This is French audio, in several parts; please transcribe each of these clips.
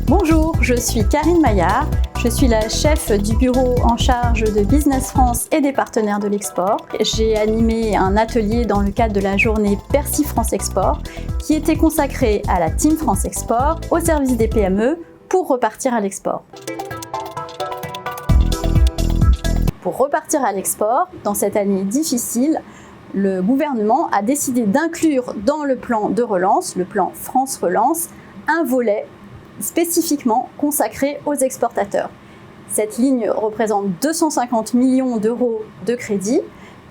Bonjour, je suis Karine Maillard, je suis la chef du bureau en charge de Business France et des partenaires de l'export. J'ai animé un atelier dans le cadre de la journée Bercy France Export qui était consacré à la Team France Export au service des PME pour repartir à l'export. Pour repartir à l'export, dans cette année difficile, le gouvernement a décidé d'inclure dans le plan de relance, le plan France Relance, un volet spécifiquement consacré aux exportateurs. Cette ligne représente 250 millions d'euros de crédit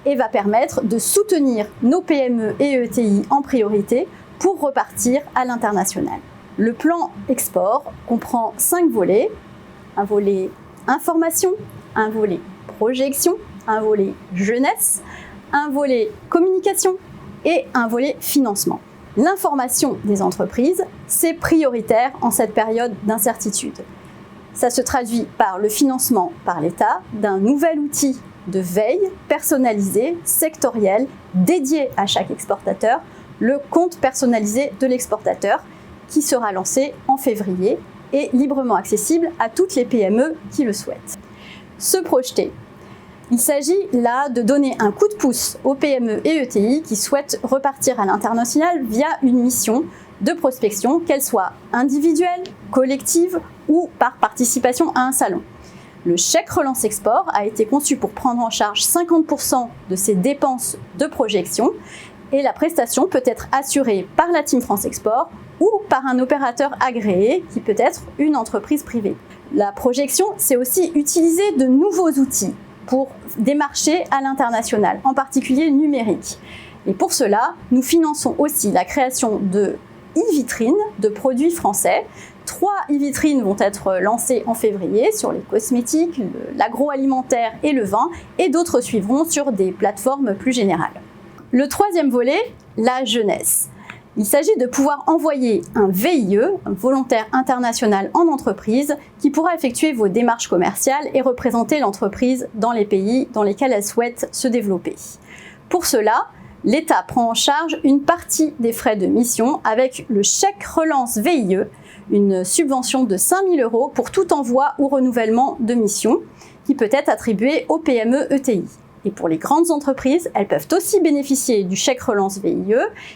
et va permettre de soutenir nos PME et ETI en priorité pour repartir à l'international. Le plan export comprend 5 volets, un volet information, un volet projection, un volet jeunesse, un volet communication et un volet financement. L'information des entreprises, c'est prioritaire en cette période d'incertitude. Ça se traduit par le financement par l'État d'un nouvel outil de veille personnalisé, sectoriel, dédié à chaque exportateur, le compte personnalisé de l'exportateur, qui sera lancé en février et librement accessible à toutes les PME qui le souhaitent. Se projeter. Il s'agit là de donner un coup de pouce aux PME et ETI qui souhaitent repartir à l'international via une mission de prospection, qu'elle soit individuelle, collective ou par participation à un salon. Le chèque relance export a été conçu pour prendre en charge 50% de ces dépenses de projection et la prestation peut être assurée par la Team France Export ou par un opérateur agréé qui peut être une entreprise privée. La projection, c'est aussi utiliser de nouveaux outils pour démarcher à l'international, en particulier numérique. Et pour cela, nous finançons aussi la création de e-vitrines de produits français. 3 e-vitrines vont être lancées en février sur les cosmétiques, l'agroalimentaire et le vin, et d'autres suivront sur des plateformes plus générales. Le 3e volet, la jeunesse. Il s'agit de pouvoir envoyer un VIE, un volontaire international en entreprise, qui pourra effectuer vos démarches commerciales et représenter l'entreprise dans les pays dans lesquels elle souhaite se développer. Pour cela, l'État prend en charge une partie des frais de mission avec le chèque relance VIE, une subvention de 5 000 € pour tout envoi ou renouvellement de mission qui peut être attribuée aux PME ETI. Et pour les grandes entreprises, elles peuvent aussi bénéficier du chèque relance VIE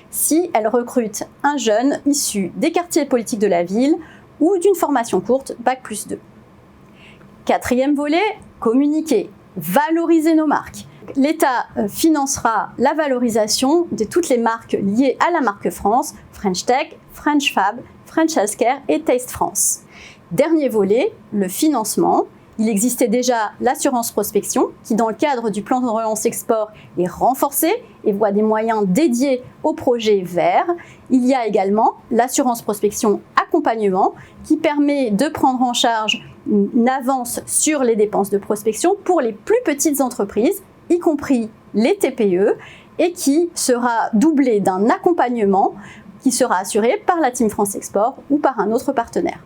si elles recrutent un jeune issu des quartiers politiques de la ville ou d'une formation courte Bac+2. 4e volet, communiquer, valoriser nos marques. L'État financera la valorisation de toutes les marques liées à la marque France, French Tech, French Fab, French Healthcare et Taste France. Dernier volet, le financement. Il existait déjà l'assurance prospection qui, dans le cadre du plan de relance export, est renforcée et voit des moyens dédiés aux projets verts. Il y a également l'assurance prospection accompagnement qui permet de prendre en charge une avance sur les dépenses de prospection pour les plus petites entreprises, y compris les TPE, et qui sera doublé d'un accompagnement qui sera assuré par la Team France Export ou par un autre partenaire.